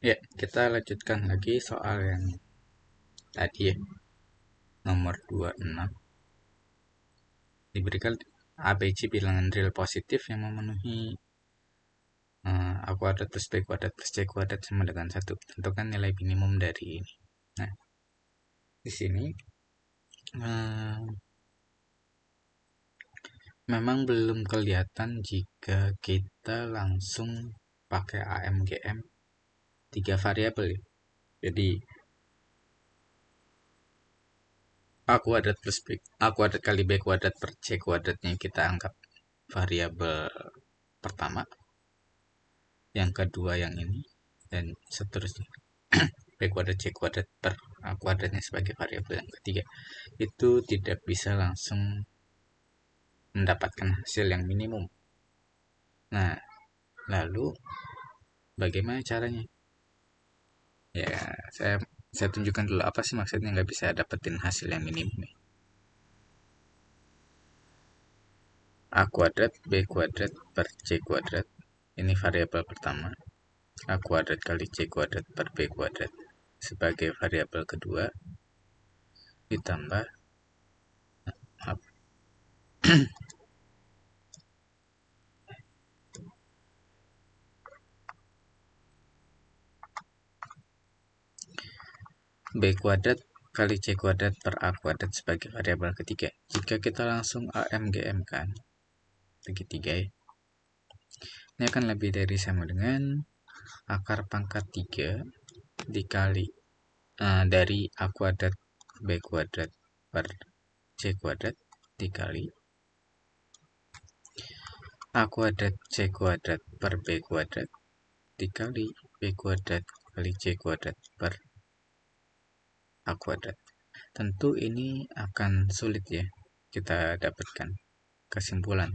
Ya, kita lanjutkan lagi soal yang tadi ya, nomor 26. Diberikan ABC bilangan real positif yang memenuhi A kuadrat plus B kuadrat plus C kuadrat sama dengan 1. Tentukan nilai minimum dari ini. Nah, di sini memang belum kelihatan jika kita langsung pakai AMGM 3 variabel ya. Jadi A kuadrat plus B, A kuadrat kali B kuadrat per C kuadratnya kita anggap variabel pertama, yang kedua yang ini, dan seterusnya. B kuadrat C kuadrat per A kuadratnya sebagai variabel yang ketiga. Itu tidak bisa langsung mendapatkan hasil yang minimum. Nah, lalu bagaimana caranya? Ya, saya tunjukkan dulu apa sih maksudnya nggak bisa dapetin hasil yang minimum. A kuadrat B kuadrat per C kuadrat, ini variabel pertama. A kuadrat kali C kuadrat per B kuadrat sebagai variabel kedua, ditambah B kuadrat kali C kuadrat per A kuadrat sebagai variabel ketiga. Jika kita langsung AMGM kan, segitiga ya, ini akan lebih dari sama dengan akar pangkat 3 dikali dari A kuadrat B kuadrat per C kuadrat dikali A kuadrat C kuadrat per B kuadrat dikali B kuadrat kali C kuadrat per A kuadrat. Tentu ini akan sulit ya kita dapatkan kesimpulan.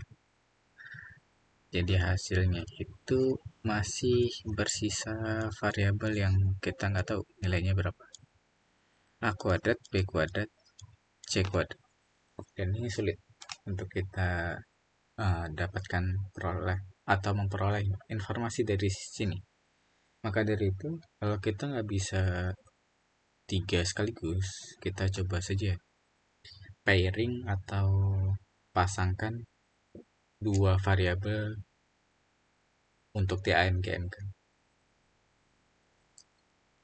Jadi hasilnya itu masih bersisa variabel yang kita nggak tahu nilainya berapa. A kuadrat, B kuadrat, C kuadrat. Dan ini sulit untuk kita dapatkan memperoleh informasi dari sini. Maka dari itu, kalau kita nggak bisa 3 sekaligus, kita coba saja pairing atau pasangkan 2 variabel untuk di AMGM kan.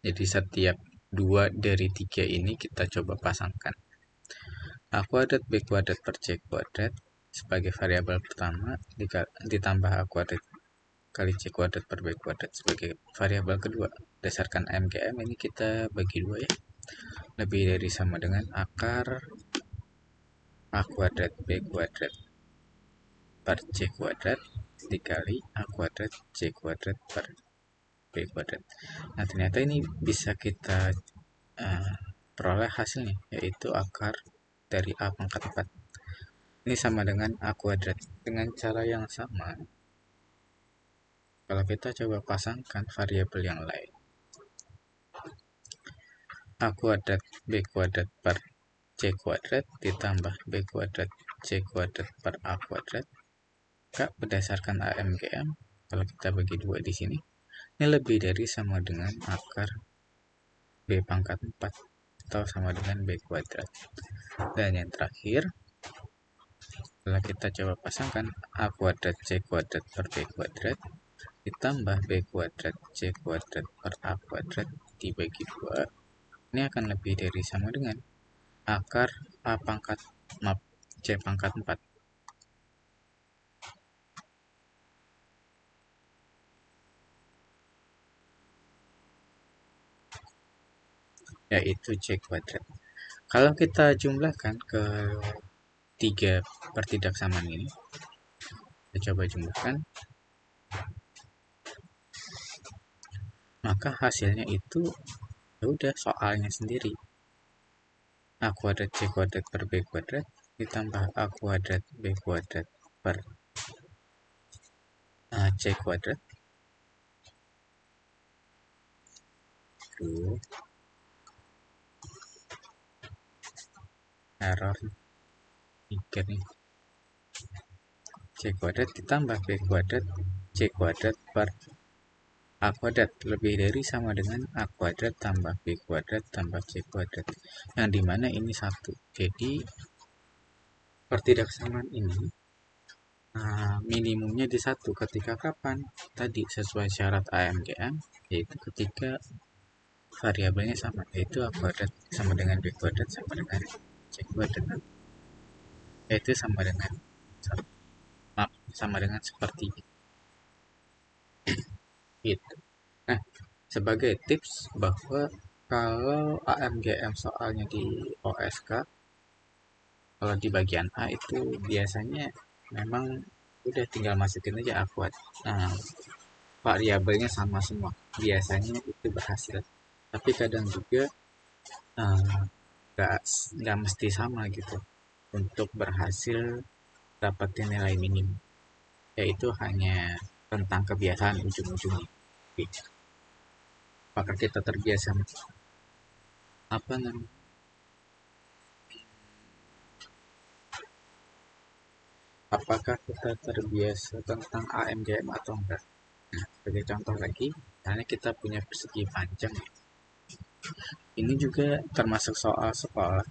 Jadi setiap 2 dari 3 ini kita coba pasangkan. A kuadrat B kuadrat per C kuadrat sebagai variabel pertama ditambah A kuadrat kali C kuadrat per B kuadrat sebagai variabel kedua. Berdasarkan AMGM ini kita bagi 2 ya. Lebih dari sama dengan akar A kuadrat B kuadrat per C kuadrat dikali A kuadrat C kuadrat per B kuadrat. Nah, ternyata ini bisa kita peroleh hasilnya, yaitu akar dari A pangkat 4. Ini sama dengan A kuadrat. Dengan cara yang sama, kalau kita coba pasangkan variabel yang lain, A kuadrat B kuadrat per C kuadrat ditambah B kuadrat C kuadrat per A kuadrat, berdasarkan AMGM, kalau kita bagi 2 di sini, ini lebih dari sama dengan akar B pangkat 4 atau sama dengan B kuadrat. Dan yang terakhir, kalau kita coba pasangkan A kuadrat C kuadrat per B kuadrat ditambah B kuadrat C kuadrat per A kuadrat dibagi 2, ini akan lebih dari sama dengan akar C pangkat 4, yaitu C kuadrat. Kalau kita jumlahkan ke 3 pertidaksamaan ini, kita coba jumlahkan, maka hasilnya itu ya udah soalnya sendiri. A kuadrat C kuadrat per B kuadrat ditambah A kuadrat B kuadrat per C kuadrat. Tuh, error 3 nih. C kuadrat ditambah B kuadrat C kuadrat per A kuadrat lebih dari sama dengan A kuadrat tambah B kuadrat tambah C kuadrat. Yang dimana ini satu. Jadi pertidaksamaan ini minimumnya di satu ketika kapan? Tadi sesuai syarat AMGM, yaitu ketika variabelnya sama, yaitu A kuadrat sama dengan B kuadrat sama dengan C kuadrat, yaitu sama dengan sama dengan seperti itu. Nah, sebagai tips bahwa kalau AMGM soalnya di OSK, kalau di bagian A itu biasanya memang udah tinggal masukin aja A kuadrat. Nah, variabelnya sama semua. Biasanya itu berhasil. Tapi kadang juga eh, nggak nggak mesti sama gitu untuk berhasil dapetin nilai minim, yaitu hanya tentang kebiasaan ujung-ujungnya. Apakah kita terbiasa apa namanya, apakah kita terbiasa tentang AMGM atau enggak? Nah, sebagai contoh lagi, misalnya kita punya persegi panjang, ini juga termasuk soal sekolah.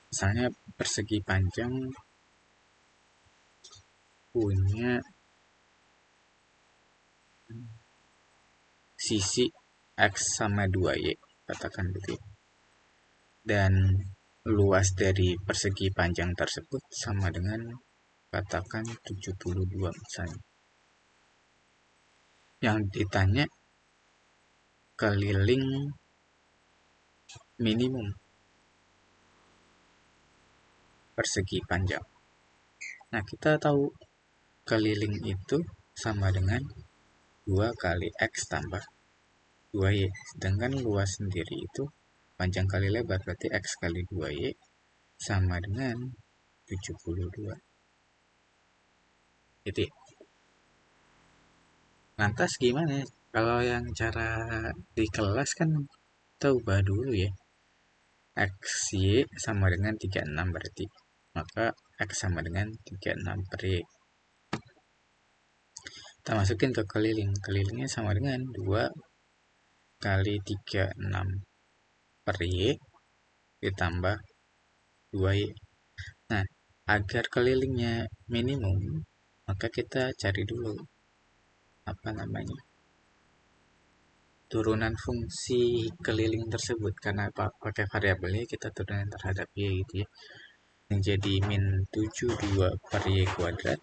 Misalnya persegi panjang punya sisi X sama 2Y, katakan begitu. Dan luas dari persegi panjang tersebut sama dengan katakan 72 misalnya. Yang ditanya keliling minimum persegi panjang. Nah, kita tahu keliling itu sama dengan 2 kali X tambah 2Y. Sedangkan luas sendiri itu panjang kali lebar, berarti X kali 2Y sama dengan 72. Jadi, lantas gimana kalau yang cara di kelas kan kita ubah dulu ya. X, Y sama dengan 36 berarti. Maka X sama dengan 36 per Y. Kita masukin ke keliling. Kelilingnya sama dengan 2 kali 36 per Y ditambah 2Y. Nah, agar kelilingnya minimum, maka kita cari dulu apa namanya, turunan fungsi keliling tersebut. Karena pakai variabelnya kita turunan terhadap Y gitu ya. Yang jadi min 72 per Y kuadrat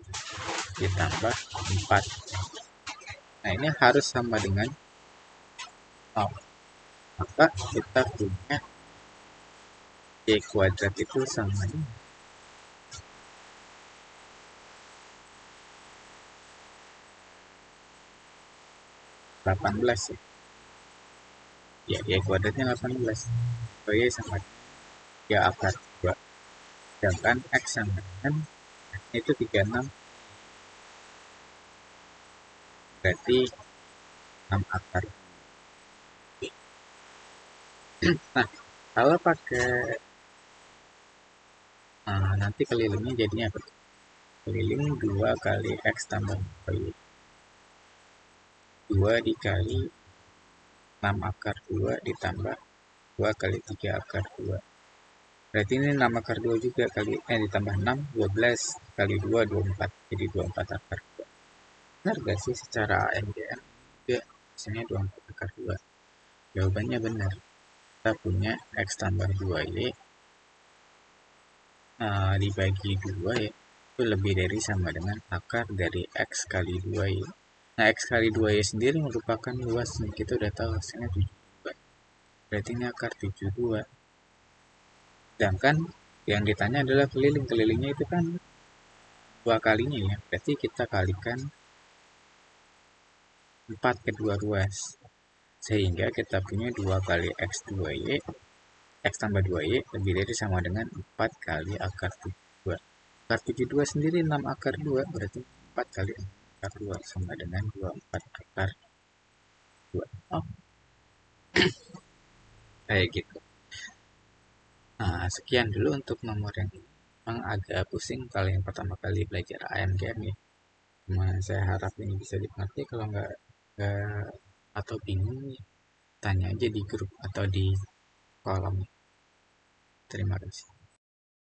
ditambah 4. Nah, ini harus sama dengan maka kita punya Y kuadrat itu sama dengan 18 ya. Ya, Y kuadratnya 18. Y sama ya akar 2. Sedangkan X sama dengan itu 36. Berarti 6 akar. Nah, kalau pakai nanti kelilingnya jadinya apa? Keliling 2 kali X tambah 2 dikali 6 akar 2 ditambah 2 kali 3 akar 2. Berarti ini 6 akar 2 juga kali ditambah 6, 12 kali 2, 24. Jadi 24 akar 2. Benar gak sih secara MDN? Ya, misalnya 24 akar 2. Jawabannya benar. Kita punya X tambah 2Y dibagi 2 ya. Itu lebih dari sama dengan akar dari X kali 2Y. Nah, X kali 2Y sendiri merupakan luas. Kita udah tahu hasilnya 72. Berarti ini akar 72. Sedangkan yang ditanya adalah keliling. Kelilingnya itu kan 2 kalinya ya. Berarti kita kalikan 4 kedua ruas. Sehingga kita punya 2 kali X2Y. X tambah 2Y lebih dari sama dengan 4 kali akar 72. Akar 72 sendiri 6 akar 2. Berarti 4 kali akar 2 sama dengan 24 akar 2. Oh, kayak gitu. Nah, sekian dulu untuk nomor yang ini. Memang agak pusing kalau yang pertama kali belajar AMGM ya. Saya harap ini bisa dimengerti. Kalau nggak atau bingung, tanya aja di grup atau di kolom. Terima kasih.